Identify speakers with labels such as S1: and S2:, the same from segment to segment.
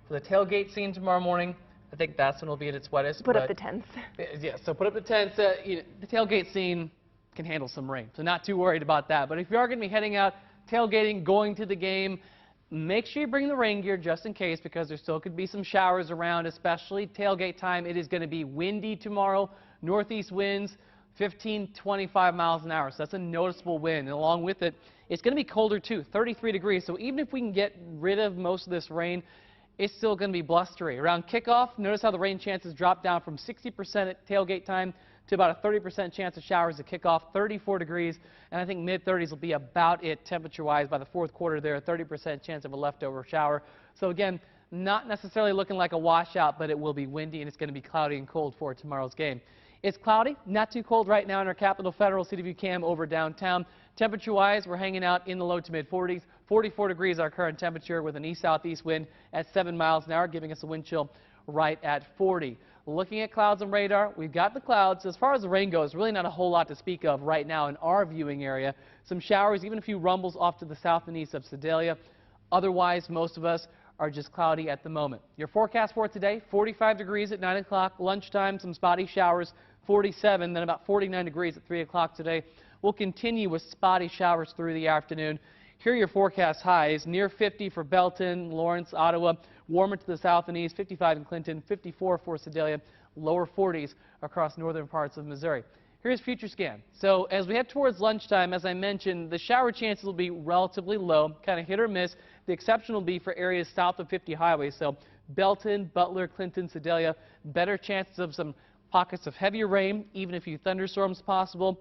S1: For the tailgate scene tomorrow morning, I think that's when it'll be at its wettest.
S2: Put up the tents.
S1: Yeah, so put up the tents. The tailgate scene can handle some rain, so not too worried about that. But if you are going to be heading out, tailgating, going to the game, make sure you bring the rain gear just in case, because there still could be some showers around, especially tailgate time. It is going to be windy tomorrow, northeast winds, 15-25 miles an hour. So that's a noticeable wind. And along with it, it's going to be colder too, 33 degrees. So even if we can get rid of most of this rain, it's still going to be blustery. Around kickoff, notice how the rain chances drop down from 60% at tailgate time to about a 30% chance of showers at kickoff, 34 degrees, and I think mid-30s will be about it temperature-wise by the fourth quarter there, a 30% chance of a leftover shower. So again, not necessarily looking like a washout, but it will be windy and it's going to be cloudy and cold for tomorrow's game. It's cloudy, not too cold right now in our Capitol Federal CityView Cam over downtown. Temperature-wise, we're hanging out in the low to mid-40s. 44 degrees our current temperature with an east-southeast wind at 7 miles an hour, giving us a wind chill right at 40. Looking at clouds and radar, we've got the clouds. As far as the rain goes, really not a whole lot to speak of right now in our viewing area. Some showers, even a few rumbles off to the south and east of Sedalia. Otherwise, most of us are just cloudy at the moment. Your forecast for today, 45 degrees at 9 o'clock. Lunchtime, some spotty showers, 47, then about 49 degrees at 3 o'clock today. We'll continue with spotty showers through the afternoon. Here are your forecast highs, near 50 for Belton, Lawrence, Ottawa, warmer to the south and east, 55 in Clinton, 54 for Sedalia, lower 40s across northern parts of Missouri. Here's Future Scan. So as we head towards lunchtime, as I mentioned, the shower chances will be relatively low, kind of hit or miss. The exception will be for areas south of 50 highway, so Belton, Butler, Clinton, Sedalia, better chances of some pockets of heavier rain, even a few thunderstorms possible.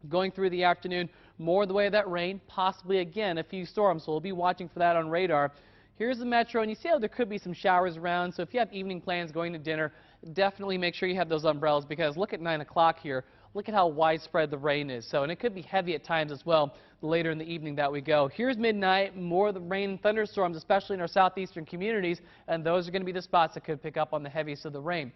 S1: Going through the afternoon, more the way of that rain, possibly again a few storms, so we'll be watching for that on radar. Here's the metro, and you see how there could be some showers around, so if you have evening plans going to dinner, definitely make sure you have those umbrellas, because look at 9 o'clock here. Look at how widespread the rain is, and it could be heavy at times as well later in the evening that we go. Here's midnight, more of the rain and thunderstorms, especially in our southeastern communities, and those are going to be the spots that could pick up on the heaviest of the rain.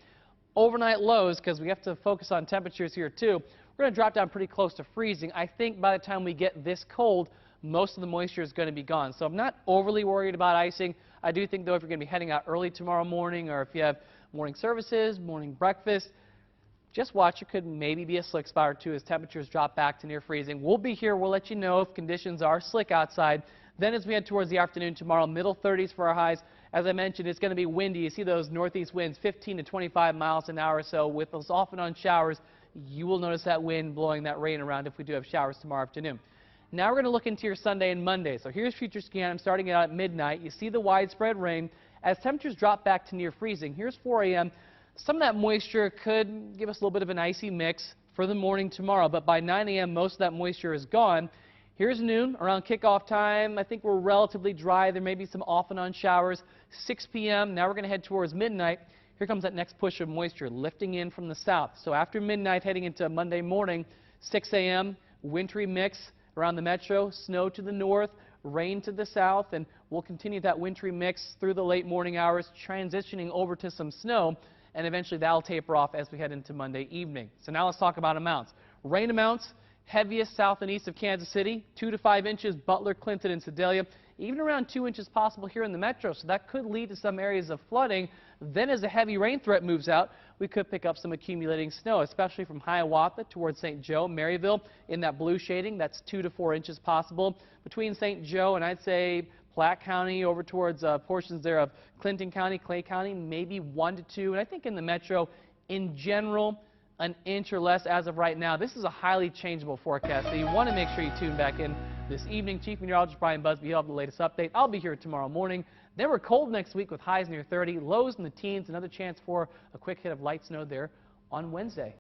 S1: Overnight lows, because we have to focus on temperatures here too, we're going to drop down pretty close to freezing. I think by the time we get this cold, most of the moisture is going to be gone. So I'm not overly worried about icing. I do think, though, if you're going to be heading out early tomorrow morning, or if you have morning services, morning breakfast, just watch. It could maybe be a slick spot or two as temperatures drop back to near freezing. We'll be here. We'll let you know if conditions are slick outside. Then as we head towards the afternoon tomorrow, middle 30s for our highs. As I mentioned, it's going to be windy. You see those northeast winds, 15 to 25 miles an hour or so. With those off and on showers, you will notice that wind blowing that rain around if we do have showers tomorrow afternoon. Now we're going to look into your Sunday and Monday. So here's Future Scan. I'm starting it out at midnight. You see the widespread rain. As temperatures drop back to near freezing, here's 4 a.m. Some of that moisture could give us a little bit of an icy mix for the morning tomorrow, but by 9 a.m. most of that moisture is gone. Here's noon, around kickoff time. I think we're relatively dry. There may be some off and on showers. 6 p.m. Now we're going to head towards midnight. Here comes that next push of moisture lifting in from the south. So after midnight, heading into Monday morning, 6 a.m., wintry mix around the metro, snow to the north, rain to the south, and we'll continue that wintry mix through the late morning hours, transitioning over to some snow, and eventually that'll taper off as we head into Monday evening. So now let's talk about amounts. Rain amounts, heaviest south and east of Kansas City, 2 to 5 inches, Butler, Clinton, and Sedalia. Even around 2 inches possible here in the metro, so that could lead to some areas of flooding. Then as a heavy rain threat moves out, we could pick up some accumulating snow, especially from Hiawatha towards St. Joe, Maryville. In that blue shading, that's 2 to 4 inches possible. Between St. Joe and I'd say Platte County over towards portions there of Clinton County, Clay County, maybe 1 to 2. And I think in the metro, in general, an inch or less as of right now. This is a highly changeable forecast, so you want to make sure you tune back in this evening. Chief Meteorologist Brian Busby, he'll have the latest update. I'll be here tomorrow morning. Then we're cold next week with highs near 30, lows in the teens, another chance for a quick hit of light snow there on Wednesday.